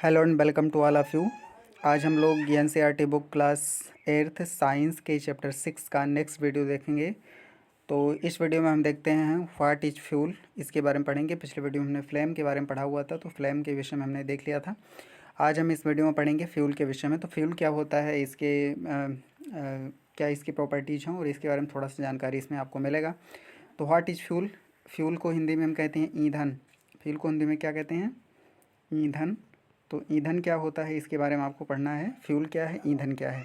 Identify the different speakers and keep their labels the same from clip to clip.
Speaker 1: Hello and welcome to all of you. आज हम लोग NCERT book class 8th science के चैप्टर 6 का नेक्स्ट वीडियो देखेंगे। तो इस वीडियो में हम देखते हैं व्हाट इज फ्यूल, इसके बारे में पढ़ेंगे। पिछले वीडियो में हमने फ्लेम के बारे में पढ़ा हुआ था, तो फ्लेम के विषय में हमने देख लिया था। आज हम इस वीडियो में पढ़ेंगे फ्यूल के विषय में। तो फ्यूल क्या होता है, इसके क्या इसकी प्रॉपर्टीज़ हैं और इसके बारे में थोड़ा सा जानकारी इसमें आपको मिलेगा। तो व्हाट इज़ फ्यूल, फ्यूल को हिंदी में हम कहते हैं ईंधन। फ्यूल को हिंदी में क्या कहते हैं? ईंधन। तो ईंधन क्या होता है इसके बारे में आपको पढ़ना है। फ्यूल क्या है, ईंधन क्या है।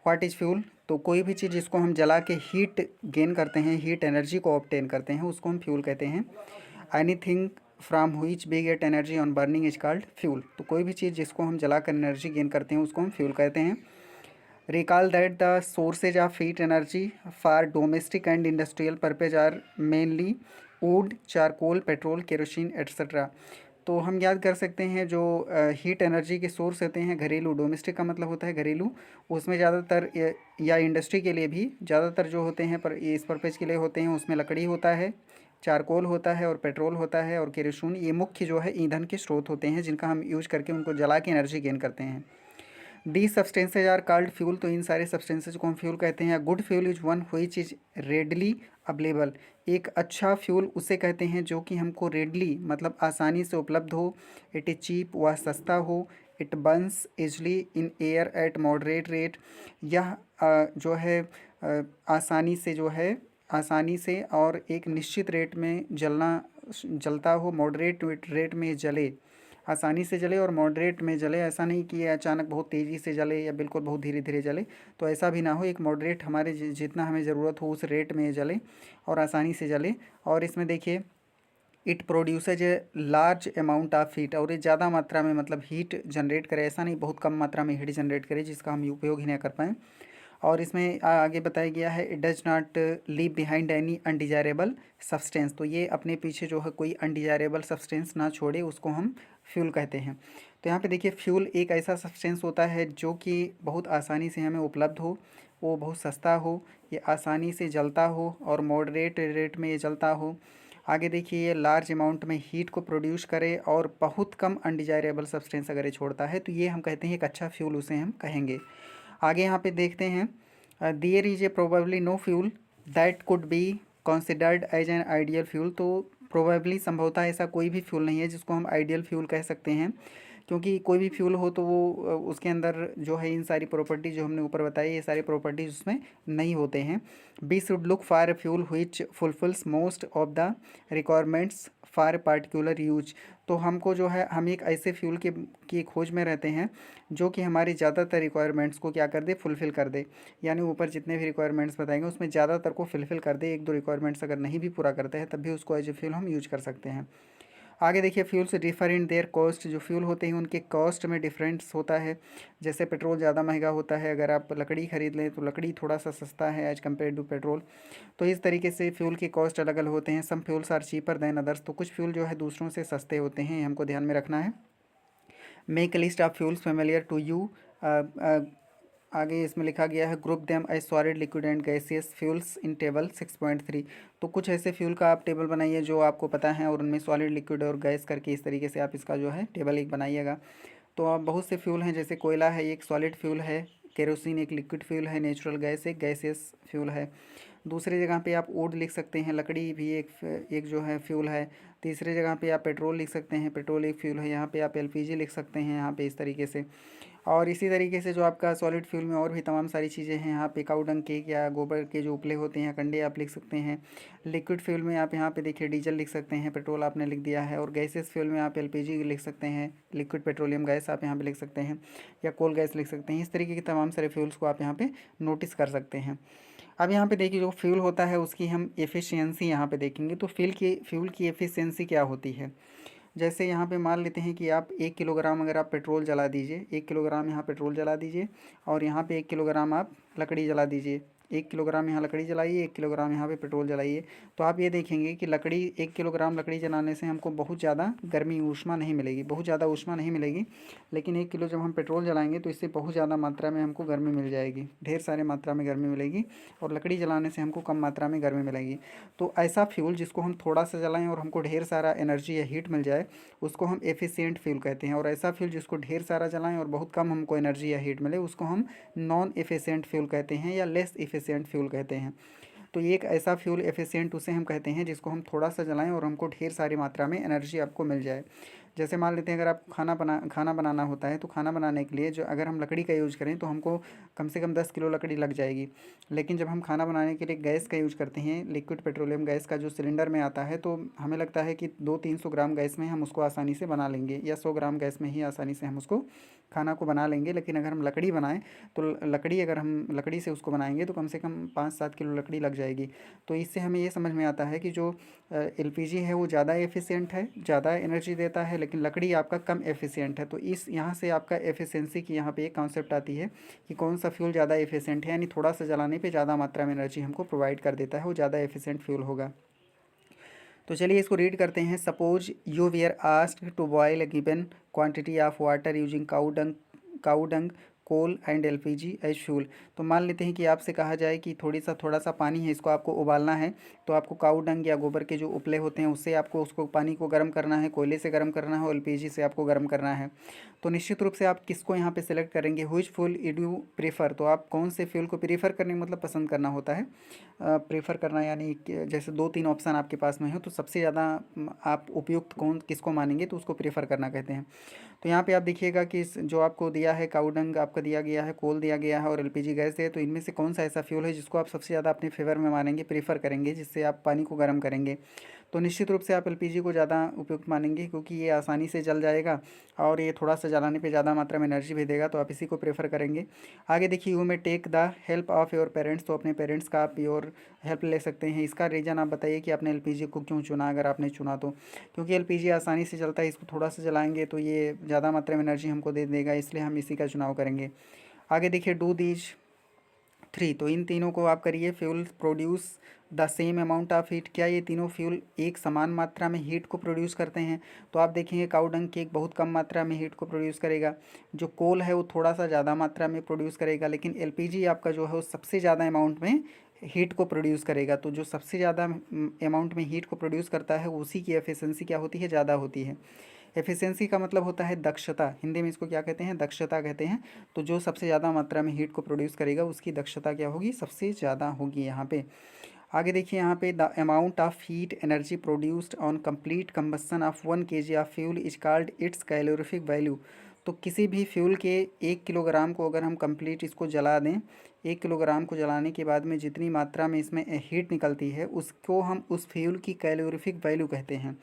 Speaker 1: व्हाट इज़ फ्यूल, तो कोई भी चीज़ जिसको हम जला के हीट गेन करते हैं, हीट एनर्जी को ऑब्टेन करते हैं, उसको हम फ्यूल कहते हैं। Anything from which we get energy on burning is called fuel. तो कोई भी चीज़ जिसको हम जलाकर एनर्जी गेन करते हैं उसको हम फ्यूल कहते हैं। Recall that the sources of heat energy for domestic and industrial purpose are mainly wood, charcoal, petrol, kerosene etcetera. तो हम याद कर सकते हैं जो हीट एनर्जी के सोर्स होते हैं घरेलू, डोमेस्टिक का मतलब होता है घरेलू, उसमें ज़्यादातर या इंडस्ट्री के लिए भी ज़्यादातर जो होते हैं पर इस पर्पज़ के लिए होते हैं, उसमें लकड़ी होता है, चारकोल होता है और पेट्रोल होता है और केरोसिन। ये मुख्य जो है ईंधन के स्रोत होते हैं जिनका हम यूज करके उनको जला के एनर्जी गेन करते हैं। The substances are called fuel, तो इन सारे सब्सटेंसेज को हम फ्यूल कहते हैं। Good fuel is one which is readily available. एक अच्छा फ्यूल उसे कहते हैं जो कि हमको रेडली मतलब आसानी से उपलब्ध हो। इट इज चीप, वह सस्ता हो। It Burns easily in air at moderate rate. यह जो है आसानी से जो है आसानी से और एक निश्चित रेट में जलता हो, मॉडरेट रेट में जले, आसानी से जले और मॉडरेट में जले। ऐसा नहीं कि ये अचानक बहुत तेज़ी से जले या बिल्कुल बहुत धीरे धीरे जले, तो ऐसा भी ना हो। एक मॉडरेट हमारे जितना हमें ज़रूरत हो उस रेट में जले और आसानी से जले। और इसमें देखिए it produces a large amount of heat, और ये ज़्यादा मात्रा में मतलब हीट जनरेट करे, ऐसा नहीं बहुत कम मात्रा में हीट जनरेट करे जिसका हम उपयोग ही ना कर पाएँ। और इसमें आगे बताया गया है it does not leave behind any undesirable substance. तो ये अपने पीछे जो है कोई अनडिजायरेबल सब्सटेंस ना छोड़े, उसको हम फ्यूल कहते हैं। तो यहाँ पे देखिए फ्यूल एक ऐसा सब्सटेंस होता है जो कि बहुत आसानी से हमें उपलब्ध हो, वो बहुत सस्ता हो, ये आसानी से जलता हो और मॉडरेट रेट में ये जलता हो। आगे देखिए ये लार्ज अमाउंट में हीट को प्रोड्यूस करे और बहुत कम अनडिजायरेबल सब्सटेंस अगर ये छोड़ता है तो ये हम कहते हैं एक अच्छा फ्यूल उसे हम कहेंगे। आगे यहाँ पे देखते हैं there is a probably no fuel that could be considered as an ideal fuel. तो प्रोबेबली संभवतः ऐसा कोई भी फ्यूल नहीं है जिसको हम आइडियल फ्यूल कह सकते हैं, क्योंकि कोई भी फ्यूल हो तो वो उसके अंदर जो है इन सारी प्रॉपर्टीज जो हमने ऊपर बताई, ये सारी प्रॉपर्टीज उसमें नहीं होते हैं। We should look for a fuel which fulfils most of the requirements for particular use. तो हमको जो है हम एक ऐसे फ्यूल के की खोज में रहते हैं जो कि हमारी ज़्यादातर रिक्वायरमेंट्स को क्या कर दे, फुलफ़िल कर दे। यानी ऊपर जितने भी रिक्वायरमेंट्स बताएंगे उसमें ज़्यादातर को फुलफ़िल कर दे। एक दो रिक्वायरमेंट्स अगर नहीं भी पूरा करते हैं तब भी उसको एज ए फ्यूल हम यूज कर सकते हैं। आगे देखिए फ्यूल से डिफर इन देयर कॉस्ट, जो फ्यूल होते हैं उनके कॉस्ट में डिफरेंस होता है। जैसे पेट्रोल ज़्यादा महंगा होता है, अगर आप लकड़ी खरीद लें तो लकड़ी थोड़ा सा सस्ता है एज कम्पेयर टू पेट्रोल। तो इस तरीके से फ्यूल के कॉस्ट अलग अलग होते हैं। Some fuels are cheaper than others, तो कुछ फ्यूल जो है दूसरों से सस्ते होते हैं, ये हमको ध्यान में रखना है। Make list of fuels familiar to you. आगे इसमें लिखा गया है group them as solid, liquid and gaseous fuels in table 6.3। तो कुछ ऐसे फ्यूल का आप टेबल बनाइए जो आपको पता है और उनमें सॉलिड, लिक्विड और गैस करके इस तरीके से आप इसका जो है टेबल एक बनाइएगा। तो आप बहुत से फ्यूल हैं, जैसे कोयला है एक सॉलिड फ्यूल है, केरोसिन एक लिक्विड फ्यूल है, नेचुरल गैस एक गैसियस फ्यूल है। दूसरी जगह पे आप वुड लिख सकते हैं, लकड़ी भी एक जो है फ्यूल है। तीसरी जगह पे आप पेट्रोल लिख सकते हैं, पेट्रोल एक फ्यूल है। यहाँ पे आप एलपीजी लिख सकते हैं यहाँ पे इस तरीके से। और इसी तरीके से जो आपका सॉलिड फ्यूल में और भी तमाम सारी चीज़ें हैं, यहाँ पे काऊ डंग के या गोबर के जो उपले होते हैं कंडे आप लिख सकते हैं। लिक्विड फ्यूल में आप यहाँ पे देखिए डीजल लिख सकते हैं, पेट्रोल आपने लिख दिया है। और गैसेस फ्यूल में आप एलपीजी लिख सकते हैं, लिक्विड पेट्रोलियम गैस आप यहाँ पे लिख सकते हैं, या कोल गैस लिख सकते हैं। इस तरीके के तमाम सारे फ्यूल्स को आप यहाँ पे नोटिस कर सकते हैं। अब यहाँ पे देखिए जो फ्यूल होता है उसकी हम एफिशिएंसी यहाँ पे देखेंगे। तो फ्यूल की एफिशिएंसी क्या होती है, जैसे यहाँ पे मान लेते हैं कि आप 1 किलोग्राम अगर आप पेट्रोल जला दीजिए, 1 किलोग्राम यहाँ पेट्रोल जला दीजिए और यहाँ पे 1 किलोग्राम आप लकड़ी जला दीजिए। 1 किलोग्राम यहाँ लकड़ी जलाइए, 1 किलोग्राम यहाँ पे पेट्रोल जलाइए, तो आप ये देखेंगे कि लकड़ी 1 किलोग्राम लकड़ी जलाने से हमको बहुत ज़्यादा गर्मी ऊष्मा नहीं मिलेगी, बहुत ज़्यादा ऊष्मा नहीं मिलेगी। लेकिन 1 किलो जब हम पेट्रोल जलाएंगे तो इससे बहुत ज़्यादा मात्रा में हमको गर्मी मिल जाएगी, ढेर सारे मात्रा में गर्मी मिलेगी, और लकड़ी जलाने से हमको कम मात्रा में गर्मी मिलेगी। तो ऐसा फ्यूल जिसको हम थोड़ा सा जलाएँ और हमको ढेर सारा एनर्जी या हीट मिल जाए, उसको हम एफिशिएंट फ्यूल कहते हैं। और ऐसा फ्यूल जिसको ढेर सारा जलाएं और बहुत कम हमको एनर्जी या हीट मिले, उसको हम नॉन एफिशिएंट फ्यूल कहते हैं या लेस एफिशिएंट फ्यूल कहते हैं। तो ये एक ऐसा फ्यूल एफिशिएंट उसे हम कहते हैं जिसको हम थोड़ा सा जलाएं और हमको ढेर सारी मात्रा में एनर्जी आपको मिल जाए। जैसे मान लेते हैं अगर आप खाना बनाना होता है, तो खाना बनाने के लिए जो अगर हम लकड़ी का यूज़ करें तो हमको कम से कम 10 किलो लकड़ी लग जाएगी। लेकिन जब हम खाना बनाने के लिए गैस का यूज़ करते हैं, लिक्विड पेट्रोलियम गैस का जो सिलेंडर में आता है, तो हमें लगता है कि 200-300 ग्राम गैस में हम उसको आसानी से बना लेंगे, या 100 ग्राम गैस में ही आसानी से हम उसको खाना को बना लेंगे। लेकिन अगर हम लकड़ी बनाएं तो लकड़ी अगर हम लकड़ी से उसको बनाएंगे तो कम से कम 5-7 किलो लकड़ी लग जाएगी। तो इससे हमें ये समझ में आता है कि जो एलपीजी है वो ज़्यादा एफिशिएंट है, ज़्यादा एनर्जी देता है, लेकिन लकड़ी आपका कम एफिशिएंट है। तो इस यहाँ से आपका एफिशिएंसी की यहाँ पे एक कॉन्सेप्ट आती है कि कौन सा फ्यूल ज़्यादा एफिशिएंट है, यानी थोड़ा सा जलाने पे ज़्यादा मात्रा में एनर्जी हमको प्रोवाइड कर देता है, वो ज़्यादा एफिशिएंट फ्यूल होगा। तो चलिए इसको रीड करते हैं। Suppose you were asked to boil a given quantity of water using cow dung coal and LPG as fuel. तो मान लेते हैं कि आपसे कहा जाए कि थोड़ा सा पानी है, इसको आपको उबालना है। तो आपको काऊ डंग या गोबर के जो उपले होते हैं उससे आपको उसको पानी को गर्म करना है, कोयले से गर्म करना है और एलपीजी से आपको गर्म करना है। तो निश्चित रूप से आप किसको यहाँ पे सेलेक्ट करेंगे, which fuel would you prefer. तो आप कौन से फ्यूल को प्रीफर करने मतलब पसंद करना होता है। प्रेफर करना यानी जैसे 2-3 ऑप्शन आपके पास में हो, तो सबसे ज़्यादा आप उपयुक्त कौन किसको मानेंगे, तो उसको प्रेफर करना कहते हैं। तो यहाँ पे आप देखिएगा कि जो आपको दिया है, काउडंग आपका दिया गया है, कोल दिया गया है और एलपीजी गैस है। तो इनमें से कौन सा ऐसा फ्यूल है जिसको आप सबसे ज़्यादा अपने फेवर में मानेंगे, प्रेफर करेंगे, जिससे आप पानी को गर्म करेंगे। तो निश्चित रूप से आप एलपीजी को ज़्यादा उपयुक्त मानेंगे, क्योंकि ये आसानी से जल जाएगा और ये थोड़ा सा जलाने पे ज़्यादा मात्रा में एनर्जी भी देगा, तो आप इसी को प्रेफर करेंगे। आगे देखिए, you may take the help of your parents. तो अपने पेरेंट्स का आप योर हेल्प ले सकते हैं। इसका रीज़न आप बताइए कि आपने एलपीजी को क्यों चुना, अगर आपने चुना तो। क्योंकि एलपीजी आसानी से चलता है, इसको थोड़ा सा जलाएंगे तो ये ज़्यादा मात्रा में एनर्जी हमको दे देगा, इसलिए हम इसी का चुनाव करेंगे। आगे देखिए, डू दीज 3। तो इन तीनों को आप करिए। Fuel produce the same amount of heat. क्या ये तीनों फ्यूल एक समान मात्रा में हीट को प्रोड्यूस करते हैं। तो आप देखेंगे काउडंग केक बहुत कम मात्रा में हीट को प्रोड्यूस करेगा, जो कोल है वो थोड़ा सा ज़्यादा मात्रा में प्रोड्यूस करेगा, लेकिन एलपीजी आपका जो है वो सबसे ज़्यादा अमाउंट में हीट को प्रोड्यूस करेगा। तो जो सबसे ज़्यादा अमाउंट में हीट को प्रोड्यूस करता है उसी की एफिशिएंसी क्या होती है, ज़्यादा होती है। एफिशिएंसी का मतलब होता है दक्षता, हिंदी में इसको क्या कहते हैं, दक्षता कहते हैं। तो जो सबसे ज़्यादा मात्रा में हीट को प्रोड्यूस करेगा उसकी दक्षता क्या होगी, सबसे ज़्यादा होगी यहाँ पे। आगे देखिए, यहाँ पे the amount of heat energy produced on complete combustion of 1 kg of fuel is called its calorific value. तो किसी भी फ्यूल के 1 किलोग्राम को अगर हम कंप्लीट इसको जला दें, 1 किलोग्राम को जलाने के बाद में जितनी मात्रा में इसमें हीट निकलती है उसको हम उस फ्यूल की कैलोरीफिक वैल्यू कहते हैं।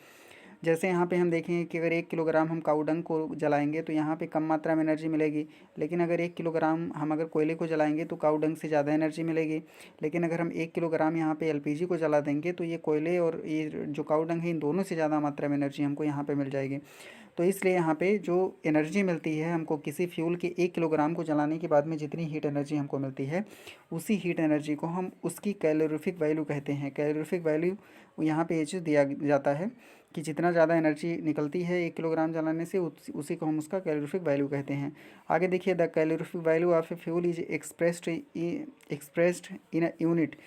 Speaker 1: जैसे यहाँ पे हम देखेंगे कि अगर 1 किलोग्राम हम काउडंग को जलाएंगे तो यहाँ पे कम मात्रा में एनर्जी मिलेगी, लेकिन अगर 1 किलोग्राम हम अगर कोयले को जलाएंगे तो काउडंग से ज़्यादा एनर्जी मिलेगी। लेकिन अगर हम 1 किलोग्राम यहाँ पे एलपीजी को जला देंगे तो ये कोयले और ये जो काउडंग है इन दोनों से ज़्यादा मात्रा में एनर्जी हमको यहाँ पे मिल जाएगी। तो इसलिए यहाँ पे जो एनर्जी मिलती है हमको किसी फ्यूल के 1 किलोग्राम को जलाने के बाद में जितनी हीट एनर्जी हमको मिलती है, उसी हीट एनर्जी को हम उसकी कैलोरीफिक वैल्यू कहते हैं। कैलोरीफिक वैल्यू यहाँ पे ये चीज़ दिया जाता है कि जितना ज़्यादा एनर्जी निकलती है 1 किलोग्राम जलाने से उसी को हम उसका कैलोरीफिक वैल्यू कहते हैं। आगे देखिए, the calorific value of a fuel is expressed in a unit.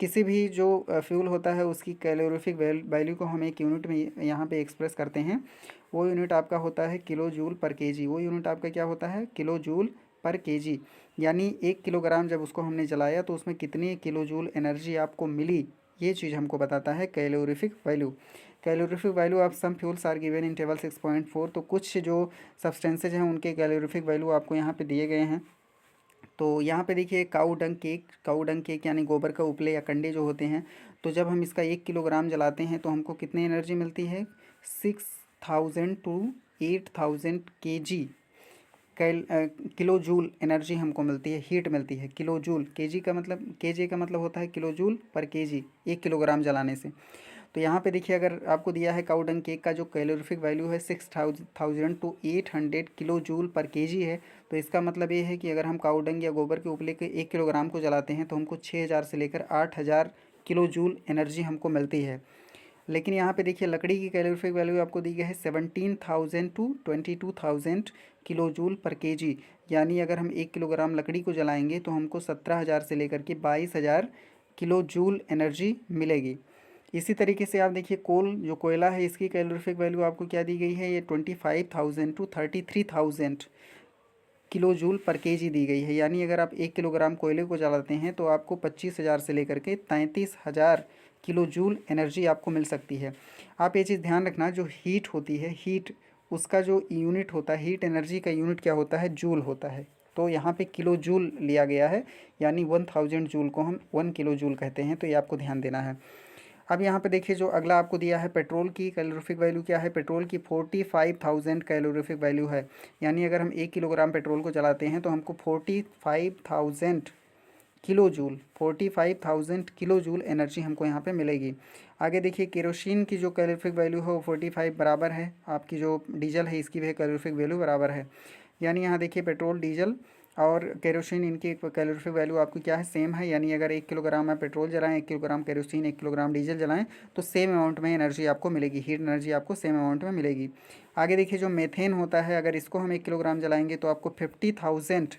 Speaker 1: किसी भी जो फ्यूल होता है उसकी कैलोरीफिक वैल्यू को हम एक यूनिट में यहाँ पे एक्सप्रेस करते हैं। वो यूनिट आपका होता है किलो जूल पर केजी। वो यूनिट आपका क्या होता है, किलो जूल पर केजी। यानी 1 किलोग्राम जब उसको हमने जलाया तो उसमें कितनी किलो जूल एनर्जी आपको मिली, ये चीज़ हमको बताता है calorific value. Calorific value of some fuels are given in table 6.4। तो कुछ जो सब्सटेंसेज हैं उनके कैलोरीफिक वैल्यू आपको यहाँ पे दिए गए हैं। तो यहाँ पे देखिए, काऊ डंग केक यानी गोबर का उपले या कंडे जो होते हैं, तो जब हम इसका 1 किलोग्राम जलाते हैं तो हमको कितनी एनर्जी मिलती है, 6000 to 8000 KG kilo joule energy हमको मिलती है, हीट मिलती है। किलो जूल, केजी का मतलब, केजी का मतलब होता है किलो जूल पर केजी, 1 किलोग्राम जलाने से। तो यहाँ पे देखिए अगर आपको दिया है काऊ डंग केक का जो कैलोरीफिक वैल्यू है 6000 टू 800 किलो जूल पर केजी है। तो इसका मतलब ये है कि अगर हम काऊ डंग या गोबर के उपले के 1 किलोग्राम को जलाते हैं तो हमको 6000 से लेकर 8000 किलो जूल एनर्जी हमको मिलती है। लेकिन यहाँ पे देखिए लकड़ी की कैलोरीफिक वैल्यू आपको दी गई है 17,000 टू 22,000 किलो जूल पर केजी। यानी अगर हम 1 किलोग्राम लकड़ी को जलाएंगे तो हमको 17,000 से लेकर के 22,000 किलो जूल एनर्जी मिलेगी। इसी तरीके से आप देखिए कोल जो कोयला है इसकी कैलोरीफिक वैल्यू आपको क्या दी गई है, ये 25,000 टू 33,000 किलो जूल पर केजी दी गई है। यानी अगर आप 1 किलोग्राम कोयले को जलाते हैं तो आपको 25,000 से लेकर के 33,000 किलो जूल एनर्जी आपको मिल सकती है। आप ये चीज़ ध्यान रखना, जो हीट होती है, हीट उसका जो यूनिट होता है, हीट एनर्जी का यूनिट क्या होता है, जूल होता है। तो यहाँ पे किलो जूल लिया गया है, यानी 1000 जूल को हम 1 किलो जूल कहते हैं। तो ये आपको ध्यान देना है। अब यहाँ पे देखिए जो अगला आपको दिया है पेट्रोल की कैलोरीफिक वैल्यू क्या है, पेट्रोल की 45,000 कैलोरीफिक वैल्यू है। यानी अगर हम 1 किलोग्राम पेट्रोल को जलाते हैं तो हमको 45,000 kilo joule 45,000 kilo joule energy हमको यहाँ पे मिलेगी। आगे देखिए केरोसिन की जो कैलोरीफिक वैल्यू है वो 45 बराबर है आपकी जो डीजल है इसकी भी कैलोरीफिक वैल्यू बराबर है। यानी यहाँ देखिए पेट्रोल, डीजल और केरोसिन इनकी कैलोरीफिक वैल्यू आपकी क्या है, सेम है। यानी अगर 1 किलोग्राम आप पेट्रोल जलाएं, 1 किलोग्राम केरोसिन, 1 किलोग्राम डीजल जलाएं तो सेम अमाउंट में एनर्जी आपको मिलेगी, हीट एनर्जी आपको सेम अमाउंट में मिलेगी। आगे देखिए जो मेथेन होता है, अगर इसको हम 1 किलोग्राम जलाएंगे तो आपको 50,000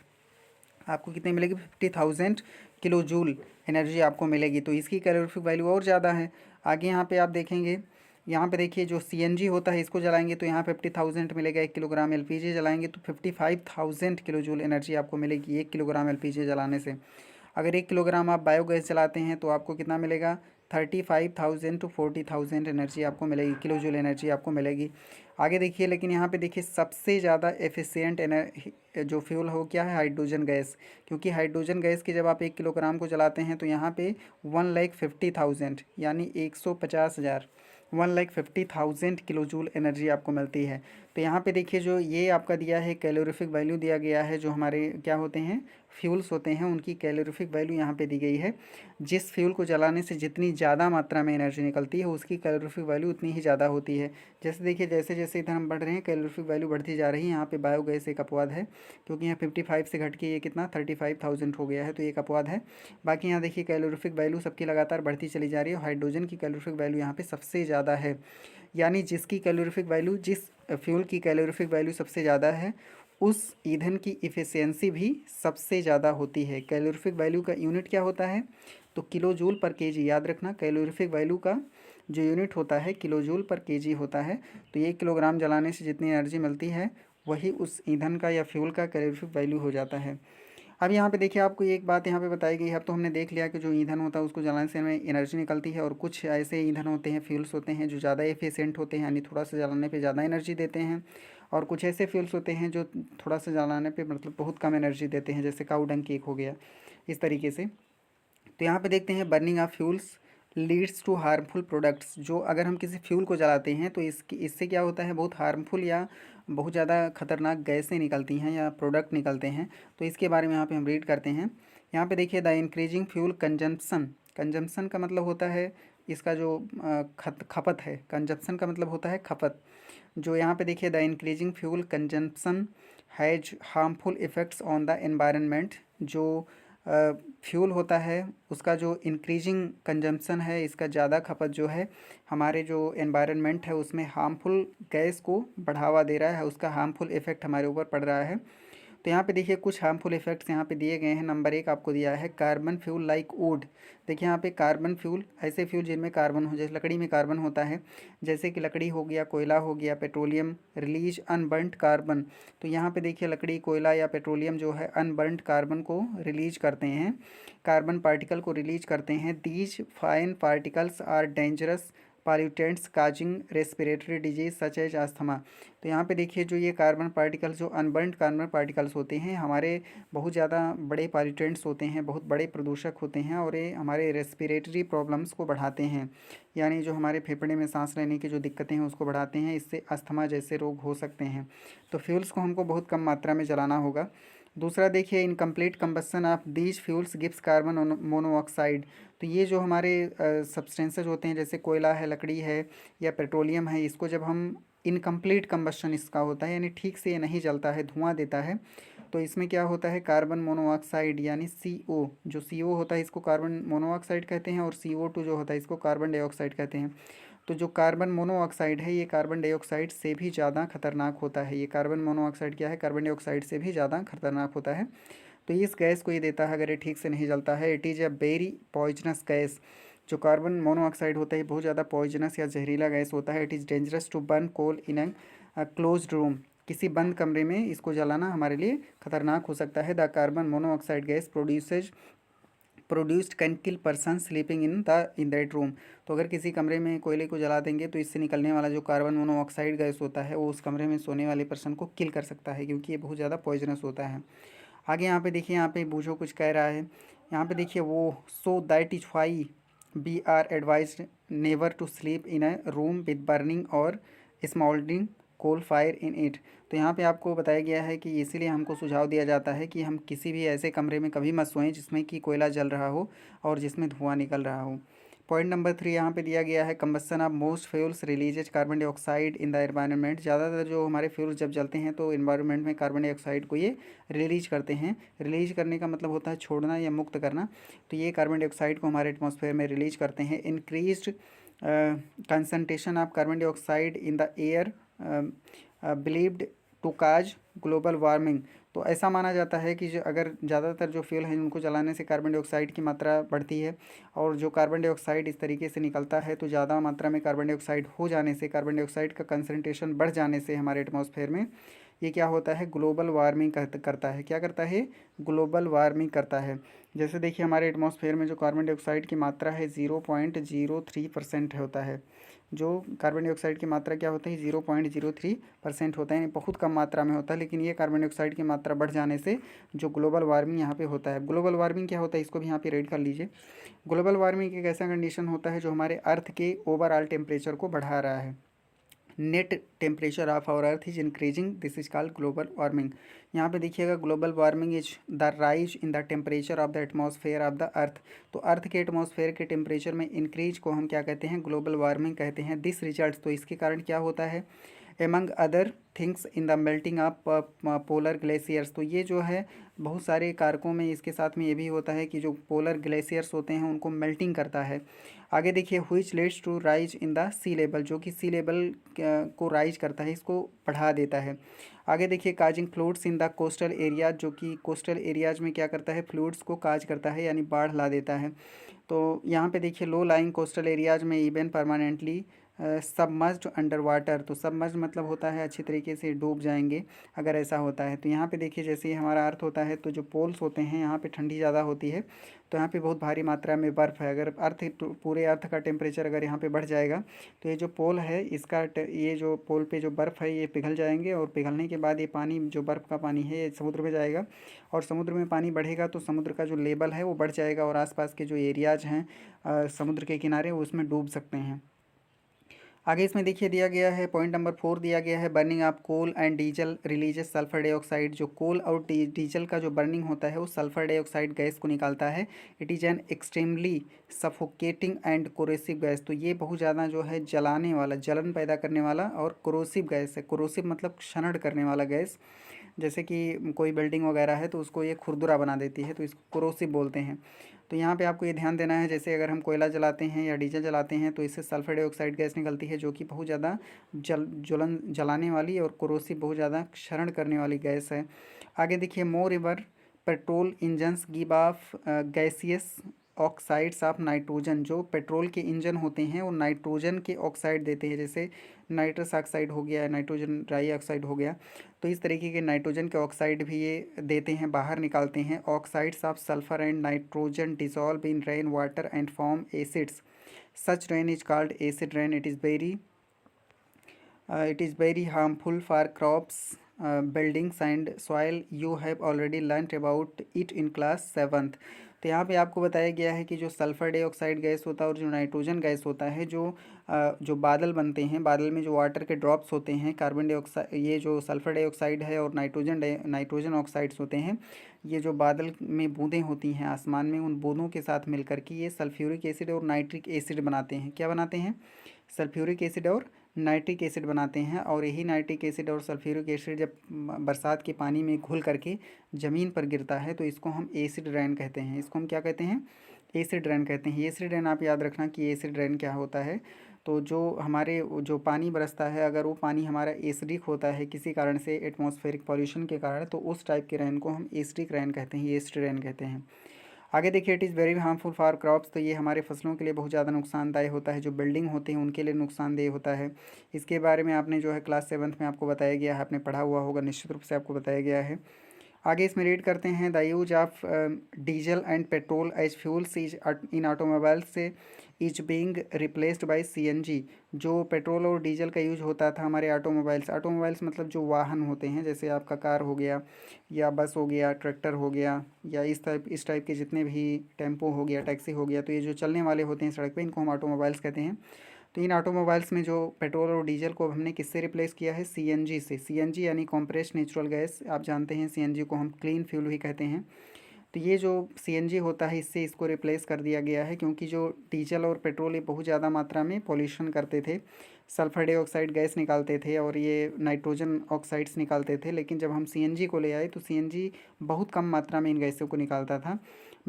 Speaker 1: आपको कितनी मिलेगी, 50,000 किलो जूल एनर्जी आपको मिलेगी। तो इसकी कैलोरीफिक वैल्यू और ज़्यादा है। आगे यहाँ पे आप देखेंगे, यहाँ पे देखिए जो सीएनजी होता है इसको जलाएंगे तो यहाँ 50,000 मिलेगा। 1 किलोग्राम एलपीजी जलाएंगे तो 55,000 किलो जूल एनर्जी आपको मिलेगी 1 किलोग्राम एलपीजी जलाने से। अगर 1 किलोग्राम आप बायोगैस जलाते हैं तो आपको कितना मिलेगा, 35,000 टू 40,000 एनर्जी आपको मिलेगी, किलो जूल एनर्जी आपको मिलेगी। आगे देखिए, लेकिन यहाँ पे देखिए सबसे ज़्यादा एफिशिएंट जो फ्यूल हो क्या है, हाइड्रोजन गैस। क्योंकि हाइड्रोजन गैस की जब आप 1 किलोग्राम को जलाते हैं तो यहाँ पे 1,50,000 यानी 150,000 1,50,000 किलो जूल एनर्जी आपको मिलती है। तो यहाँ पे देखिए जो ये आपका दिया है कैलोरीफिक वैल्यू दिया गया है, जो हमारे क्या होते हैं फ्यूल्स होते हैं उनकी कैलोरीफिक वैल्यू यहाँ पे दी गई है। जिस फ्यूल को जलाने से जितनी ज़्यादा मात्रा में एनर्जी निकलती है उसकी कैलोरीफिक वैल्यू उतनी ही ज़्यादा होती है। जैसे देखिए जैसे जैसे इधर हम बढ़ रहे हैं कैलोरीफिक वैल्यू बढ़ती जा रही है। यहाँ पे बायोगैस एक अपवाद है, क्योंकि यहाँ 55 से घट के ये कितना 35,000 हो गया है, तो एक अपवाद है। बाकी यहाँ देखिए कैलोरीफिक वैल्यू सबकी लगातार बढ़ती चली जा रही है। हाइड्रोजन की कैलोरीफिक वैल्यू यहाँ पे सबसे ज़्यादा है। यानी जिसकी कैलोरीफिक वैल्यू, जिस फ्यूल की कैलोरीफिक वैल्यू सबसे ज़्यादा है उस ईंधन की इफ़िशियंसी भी सबसे ज़्यादा होती है। कैलोरीफिक वैल्यू का यूनिट क्या होता है, तो किलो जूल पर केजी। याद रखना कैलोरीफिक वैल्यू का जो यूनिट होता है किलो जूल पर केजी होता है। तो 1 किलोग्राम जलाने से जितनी एनर्जी मिलती है वही उस ईंधन का या फ्यूल का कैलोरीफिक वैल्यू हो जाता है। अब यहाँ पे देखिए आपको एक बात यहाँ पे बताई गई है। अब तो हमने देख लिया कि जो ईंधन होता है उसको जलाने से हमें एनर्जी निकलती है, और कुछ ऐसे ईंधन होते हैं, फ्यूल्स होते हैं जो ज़्यादा एफिशिएंट होते हैं, यानी थोड़ा सा जलाने पे ज़्यादा एनर्जी देते हैं। और कुछ ऐसे फ्यूल्स होते हैं जो थोड़ा सा जलाने पे मतलब बहुत कम एनर्जी देते हैं, जैसे काऊ डंग केक हो गया, इस तरीके से। तो यहाँ पे देखते हैं burning of fuels leads to harmful products. जो अगर हम किसी फ्यूल को जलाते हैं तो इससे क्या होता है, बहुत हार्मफुल या बहुत ज़्यादा खतरनाक गैसें निकलती हैं या प्रोडक्ट निकलते हैं। तो इसके बारे में यहाँ पे हम रीड करते हैं। यहाँ पे देखिए the increasing fuel consumption, consumption का मतलब होता है इसका जो खपत है, कंजम्पशन का मतलब होता है खपत। जो यहाँ पे देखिए the increasing fuel consumption has harmful effects on the environment. जो फ्यूल होता है उसका जो इंक्रीजिंग कंजम्पशन है, इसका ज़्यादा खपत जो है हमारे जो एनवायरनमेंट है उसमें हार्मफुल गैस को बढ़ावा दे रहा है, उसका हार्मफुल इफ़ेक्ट हमारे ऊपर पड़ रहा है। तो यहाँ पे देखिए कुछ हार्मफुल इफेक्ट्स यहाँ पे दिए गए हैं। नंबर 1 आपको दिया है कार्बन फ्यूल लाइक वुड। देखिए यहाँ पे कार्बन फ्यूल, ऐसे फ्यूल जिनमें कार्बन हो, जैसे लकड़ी में कार्बन होता है, जैसे कि लकड़ी हो गया, कोयला हो गया, पेट्रोलियम रिलीज अनबर्नड कार्बन। तो यहाँ पे देखिए लकड़ी, कोयला या पेट्रोलियम जो है अनबर्नड कार्बन को रिलीज करते हैं, कार्बन पार्टिकल को रिलीज करते हैं। These fine particles are dangerous pollutants causing respiratory disease such as asthma. तो यहाँ पे देखिए जो ये कार्बन पार्टिकल्स, जो अनबर्नड कार्बन पार्टिकल्स होते हैं, हमारे बहुत ज़्यादा बड़े पॉल्यूटेंट्स होते हैं, बहुत बड़े प्रदूषक होते हैं, और ये हमारे रेस्पिरेटरी प्रॉब्लम्स को बढ़ाते हैं, यानी जो हमारे फेफड़े में सांस लेने की जो दिक्कतें हैं उसको बढ़ाते हैं। इससे अस्थमा जैसे रोग हो सकते हैं। तो फ्यूल्स को हमको बहुत कम मात्रा में जलाना होगा। दूसरा देखिए, incomplete combustion of these fuels gives carbon monoxide. तो ये जो हमारे सब्सटेंसेज होते हैं, जैसे कोयला है, लकड़ी है या पेट्रोलियम है, इसको जब हम इनकम्प्लीट कंबस्शन इसका होता है, यानी ठीक से ये नहीं जलता है, धुआं देता है, तो इसमें क्या होता है, कार्बन मोनोऑक्साइड यानी CO, जो CO होता है इसको कार्बन मोनोऑक्साइड कहते हैं, और CO2 जो होता है इसको कार्बन डाइऑक्साइड कहते हैं। तो जो कार्बन मोनोऑक्साइड है ये कार्बन डाइऑक्साइड से भी ज़्यादा खतरनाक होता है। ये कार्बन मोनोऑक्साइड क्या है, कार्बन डाइऑक्साइड से भी ज़्यादा खतरनाक होता है। तो इस गैस को ये देता है अगर ये ठीक से नहीं जलता है। It is a very poisonous gas. जो कार्बन मोनोऑक्साइड होता है बहुत ज़्यादा पॉइजनस या जहरीला गैस होता है। It is dangerous to burn coal in a closed room. किसी बंद कमरे में इसको जलाना हमारे लिए खतरनाक हो सकता है। The carbon monoxide gas produced can kill person sleeping in that room. तो अगर किसी कमरे में कोयले को जला देंगे तो इससे निकलने वाला जो कार्बन मोनोऑक्साइड गैस होता है वो उस कमरे में सोने वाले पर्सन को किल कर सकता है, क्योंकि ये बहुत ज़्यादा पॉइजनस होता है। आगे यहाँ पे देखिए, यहाँ पे बूझो कुछ कह रहा है। यहाँ पे देखिए, वो so that is why we are advised never to sleep in a room with burning or smouldering coal fire in it. तो यहाँ पे आपको बताया गया है कि इसीलिए हमको सुझाव दिया जाता है कि हम किसी भी ऐसे कमरे में कभी मत सोएं जिसमें कि कोयला जल रहा हो और जिसमें धुआं निकल रहा हो। पॉइंट नंबर 3 यहाँ पे दिया गया है, combustion of most fuels releases carbon dioxide in the environment. ज़्यादातर जो हमारे फ्यूल्स जब जलते हैं तो इन्वायरमेंट में कार्बन डाइऑक्साइड को ये रिलीज करते हैं। रिलीज करने का मतलब होता है छोड़ना या मुक्त करना। तो ये कार्बन डाइऑक्साइड को हमारे एटमॉस्फेयर में रिलीज करते हैं। Increased concentration of carbon dioxide in the air believed to cause global warming. तो ऐसा माना जाता है कि जो अगर ज़्यादातर जो फ्यूल हैं उनको जलाने से कार्बन डाइऑक्साइड की मात्रा बढ़ती है, और जो कार्बन डाइऑक्साइड इस तरीके से निकलता है तो ज़्यादा मात्रा में कार्बन डाइऑक्साइड हो जाने से, कार्बन डाइऑक्साइड का कंसनट्रेशन बढ़ जाने से हमारे एटमॉस्फेयर में ये क्या होता है, ग्लोबल वार्मिंग करता है। क्या करता है, ग्लोबल वार्मिंग करता है। जैसे देखिए, हमारे एटमॉस्फेयर में जो कार्बन डाइऑक्साइड की मात्रा है 0.03% होता है। जो कार्बन डाइऑक्साइड की मात्रा क्या होता है, 0.03% होता है, बहुत कम मात्रा में होता है। लेकिन ये कार्बन डाइऑक्साइड की मात्रा बढ़ जाने से जो ग्लोबल वार्मिंग यहाँ पे होता है, ग्लोबल वार्मिंग क्या होता है इसको भी यहाँ पे रेड कर लीजिए। ग्लोबल वार्मिंग एक ऐसा कंडीशन होता है जो हमारे अर्थ के ओवरऑल टेम्परेचर को बढ़ा रहा है। Net temperature of our earth is increasing, this is called global warming. यहाँ पे देखिएगा, global warming is the rise in the temperature of the atmosphere of the earth. तो अर्थ के एटमॉस्फेयर के टेम्परेचर में इंक्रीज को हम क्या कहते हैं, ग्लोबल वार्मिंग कहते हैं। दिस रिजल्ट, तो इसके कारण क्या होता है, among other things in the melting of polar glaciers. तो ये जो है बहुत सारे कारकों में इसके साथ में ये भी होता है कि जो पोलर ग्लेशियर्स होते हैं उनको मेल्टिंग करता है। आगे देखिए, which leads to rise in the sea level, जो कि सी लेवल को राइज करता है, इसको बढ़ा देता है। आगे देखिए, causing fluids in the coastal areas, जो कि कोस्टल एरियाज में क्या करता है, फ्लूड्स को काज करता है यानी बाढ़ ला देता है। तो यहाँ पे देखिए, लो लाइंग कोस्टल एरियाज में even permanently submerged under water. तो सबमर्ज मतलब होता है अच्छी तरीके से डूब जाएंगे अगर ऐसा होता है। तो यहाँ पे देखिए, जैसे ही हमारा अर्थ होता है तो जो पोल्स होते हैं यहाँ पे ठंडी ज़्यादा होती है, तो यहाँ पे बहुत भारी मात्रा में बर्फ़ है। अगर अर्थ पूरे अर्थ का टेम्परेचर अगर यहाँ पे बढ़ जाएगा तो ये जो पोल है इसका ये जो पोल पे जो बर्फ़ है ये पिघल जाएंगे, और पिघलने के बाद ये पानी, जो बर्फ़ का पानी है, ये समुद्र में जाएगा, और समुद्र में पानी बढ़ेगा तो समुद्र का जो लेवल है वो बढ़ जाएगा, और आसपास के जो एरियाज हैं समुद्र के किनारे वो उसमें डूब सकते हैं। आगे इसमें देखिए दिया गया है, पॉइंट नंबर 4 दिया गया है, burning of coal and diesel releases sulphur dioxide. जो कोल और डीजल का जो बर्निंग होता है वो सल्फर डाइऑक्साइड गैस को निकालता है। It is an extremely suffocating and corrosive gas. तो ये बहुत ज़्यादा जो है जलाने वाला, जलन पैदा करने वाला और कोरोसिव गैस है। कोरोसिव मतलब क्षरण करने वाला गैस। जैसे कि कोई बिल्डिंग वगैरह है तो उसको ये खुरदुरा बना देती है, तो इसको कोरोसिव बोलते हैं। तो यहाँ पे आपको ये ध्यान देना है, जैसे अगर हम कोयला जलाते हैं या डीजल जलाते हैं तो इससे सल्फर डाइऑक्साइड गैस निकलती है, जो कि बहुत ज़्यादा जलाने वाली और कोरोसिव, बहुत ज़्यादा क्षरण करने वाली गैस है। आगे देखिए, moreover petrol engines give off gaseous oxides of nitrogen. जो पेट्रोल के इंजन होते हैं वो नाइट्रोजन के ऑक्साइड देते हैं, जैसे नाइट्रस ऑक्साइड हो गया, नाइट्रोजन डाइऑक्साइड हो गया। तो इस तरीके के नाइट्रोजन के ऑक्साइड भी ये देते हैं, बाहर निकालते हैं। Oxides of sulphur and nitrogen dissolve in rain water and form acids. Such rain is called acid rain. It is very harmful for crops, buildings and soil. You have already learned about it in class 7th। तो यहाँ पे आपको बताया गया है कि जो sulphur dioxide gas होता है और जो नाइट्रोजन गैस होता है, जो बादल बनते हैं, बादल में जो वाटर के ड्रॉप्स होते हैं, कार्बन डाइऑक्साइड, ये जो सल्फ़र डाइऑक्साइड है और नाइट्रोजन ऑक्साइड्स होते हैं, ये जो बादल में बूंदें होती हैं आसमान में, उन बूंदों के साथ मिलकर के ये सल्फ्यूरिक एसिड और नाइट्रिक एसिड बनाते हैं। क्या बनाते हैं? सल्फ्यूरिक एसिड और नाइट्रिक एसिड बनाते हैं। और यही नाइट्रिक एसिड और सल्फ्यूरिक एसिड जब बरसात के पानी में घुल करके ज़मीन पर गिरता है तो इसको हम एसिड रेन कहते हैं। इसको हम क्या कहते हैं? एसिड रेन कहते हैं। एसिड रेन आप याद रखना कि एसिड रेन क्या होता है। तो जो पानी बरसता है, अगर वो पानी हमारा एसिडिक होता है किसी कारण से, एटमॉस्फेरिक पॉल्यूशन के कारण, तो उस टाइप के रेन को हम एसिडिक रेन कहते हैं, एसिड रेन कहते हैं। आगे देखिए, it is very harmful for crops. तो ये हमारे फसलों के लिए बहुत ज़्यादा नुकसानदायक होता है। जो बिल्डिंग होते हैं उनके लिए नुकसानदेह होता है। इसके बारे में आपने जो है क्लास 7th में आपको बताया गया है, आपने पढ़ा हुआ होगा, निश्चित रूप से आपको बताया गया है। आगे इसमें रीड करते हैं, the use of diesel and petrol as fuels is in automobiles is being replaced by CNG. जो पेट्रोल और डीजल का यूज होता था हमारे ऑटोमोबाइल्स मतलब जो वाहन होते हैं, जैसे आपका कार हो गया या बस हो गया, ट्रैक्टर हो गया, या इस टाइप के जितने भी टेम्पो हो गया, टैक्सी हो गया, तो ये जो चलने वाले होते हैं सड़क पे, इनको हम ऑटोमोबाइल्स कहते हैं। तो इन ऑटोमोबाइल्स में जो पेट्रोल और डीजल को हमने किससे रिप्लेस किया है? सीएनजी से। सीएनजी यानी कॉम्प्रेस्ड नेचुरल गैस। आप जानते हैं सीएनजी को हम क्लीन फ्यूल भी कहते हैं। तो ये जो सीएनजी होता है, इससे इसको रिप्लेस कर दिया गया है, क्योंकि जो डीजल और पेट्रोल ये बहुत ज़्यादा मात्रा में पॉल्यूशन करते थे, सल्फर डाइऑक्साइड गैस निकालते थे और ये नाइट्रोजन ऑक्साइड्स निकालते थे। लेकिन जब हम सीएनजी को ले आए तो सीएनजी बहुत कम मात्रा में इन गैसों को निकालता था।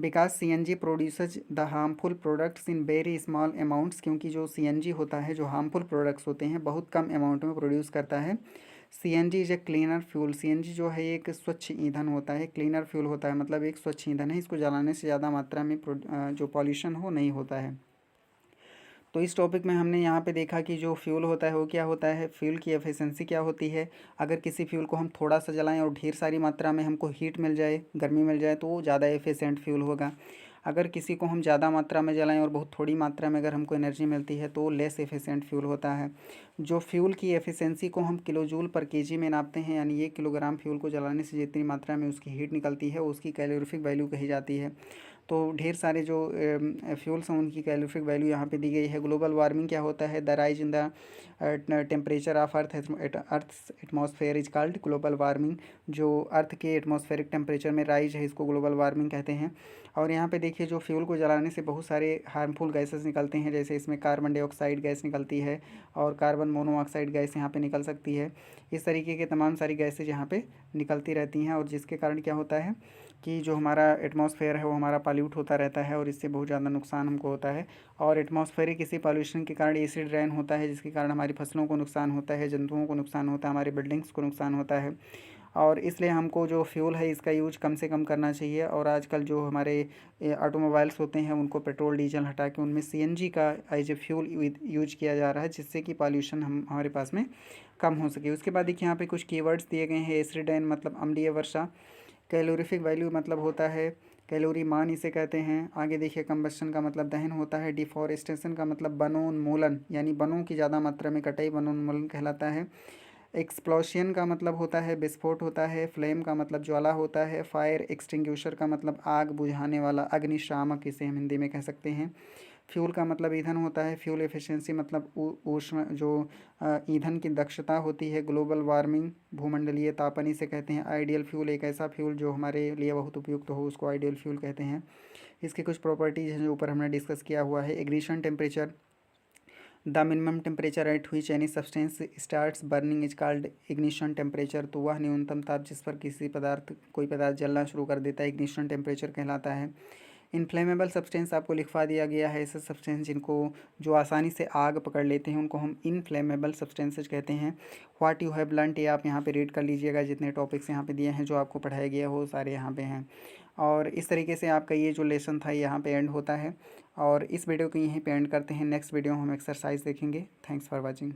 Speaker 1: Because CNG produces the harmful products in very small amounts. क्योंकि जो सीएनजी होता है, जो हार्मफुल प्रोडक्ट्स होते हैं, बहुत कम अमाउंट में प्रोड्यूस करता है। CNG is a cleaner fuel. CNG जो है एक स्वच्छ ईंधन होता है, क्लीनर फ्यूल होता है, मतलब एक स्वच्छ ईंधन है। इसको जलाने से ज़्यादा मात्रा में जो पॉल्यूशन हो नहीं होता है। तो इस टॉपिक में हमने यहाँ पे देखा कि जो फ्यूल होता है वो क्या होता है, फ्यूल की एफिशिएंसी क्या होती है। अगर किसी फ्यूल को हम थोड़ा सा जलाएं और ढेर सारी मात्रा में हमको हीट मिल जाए, गर्मी मिल जाए, तो वो ज़्यादा एफिशिएंट फ्यूल होगा। अगर किसी को हम ज़्यादा मात्रा में जलाएं और बहुत थोड़ी मात्रा में अगर हमको एनर्जी मिलती है, तो वो लेस एफिशिएंट फ्यूल होता है। जो फ्यूल की एफिशिएंसी को हम किलो जूल पर केजी में नापते हैं, यानी 1 किलोग्राम फ्यूल को जलाने से जितनी मात्रा में उसकी हीट निकलती है, उसकी कैलोरीफिक वैल्यू कही जाती है। तो ढेर सारे जो फ्यूल्स हैं उनकी कैलोरीफिक वैल्यू यहाँ पे दी गई है। ग्लोबल वार्मिंग क्या होता है? The rise in the temperature of earth's atmosphere is called global warming. जो अर्थ के एटमॉस्फेरिक टेम्परेचर में राइज है, इसको ग्लोबल वार्मिंग कहते हैं। और यहाँ पे देखिए, जो फ्यूल को जलाने से बहुत सारे हार्मफुल गैसेस निकलते हैं, जैसे इसमें कार्बन डाइऑक्साइड गैस निकलती है और कार्बन मोनोऑक्साइड गैस यहाँ पे निकल सकती है। इस तरीके के तमाम सारी गैसेज यहाँ पे निकलती रहती हैं, और जिसके कारण क्या होता है कि जो हमारा एटमॉस्फेयर है वो हमारा पॉल्यूट होता रहता है, और इससे बहुत ज़्यादा नुकसान हमको होता है। और एटमॉस्फेरिक किसी पॉल्यूशन के कारण एसिड रेन होता है, जिसके कारण हमारी फसलों को नुकसान होता है, जंतुओं को नुकसान होता है, हमारे बिल्डिंग्स को नुकसान होता है। और इसलिए हमको जो फ्यूल है इसका यूज कम से कम करना चाहिए। और आजकल जो हमारे ऑटोमोबाइल्स होते हैं उनको पेट्रोल डीजल हटा के उनमें सीएनजी का एज ए फ्यूल यूज किया जा रहा है, जिससे कि पॉल्यूशन हमारे पास में कम हो सके। उसके बाद देखिए, यहाँ पे कुछ कीवर्ड्स दिए गए हैं। एसिड रेन मतलब अम्लीय वर्षा। कैलोरीफिक वैल्यू मतलब होता है कैलोरी मान, इसे कहते हैं। आगे देखिए, कंबस्शन का मतलब दहन होता है। डिफॉरेस्टेशन का मतलब वनोन्मूलन, यानी वनों की ज़्यादा मात्रा में कटाई वनोन्मूलन कहलाता है। एक्सप्लोशन का मतलब होता है विस्फोट होता है। फ्लेम का मतलब ज्वाला होता है। फायर एक्सटिंग्विशर का मतलब आग बुझाने वाला, अग्निशामक इसे हम हिंदी में कह सकते हैं। फ्यूल का मतलब ईंधन होता है। फ्यूल एफिशिएंसी मतलब ऊष्मा, जो ईंधन की दक्षता होती है। ग्लोबल वार्मिंग, भूमंडलीय तापन इसे कहते हैं। आइडियल फ्यूल, एक ऐसा फ्यूल जो हमारे लिए बहुत उपयुक्त हो, उसको आइडियल फ्यूल कहते हैं। इसके कुछ प्रॉपर्टीज़ हैं जो ऊपर हमने डिस्कस किया हुआ है। Ignition temperature, the minimum temperature at which any substance starts burning is called ignition temperature. तो वह न्यूनतम ताप जिस पर कोई पदार्थ जलना शुरू कर देता है, इग्निशन टेम्परेचर कहलाता है। इनफ्लेमेबल सब्सटेंस आपको लिखवा दिया गया है। ऐसे सब्सटेंस जिनको जो आसानी से आग पकड़ लेते हैं उनको हम इनफ्लेमेबल सब्सटेंसेज कहते हैं। व्हाट यू हैव लर्नड, ये आप यहाँ पे रीड कर लीजिएगा। जितने टॉपिक्स यहाँ पे दिए हैं, जो आपको पढ़ाया गया हो, सारे यहाँ पे हैं। और इस तरीके से आपका ये जो लेसन था यहाँ पे एंड होता है। और इस वीडियो को यहीं पे एंड करते हैं। नेक्स्ट वीडियो में हम एक्सरसाइज देखेंगे। Thanks for watching.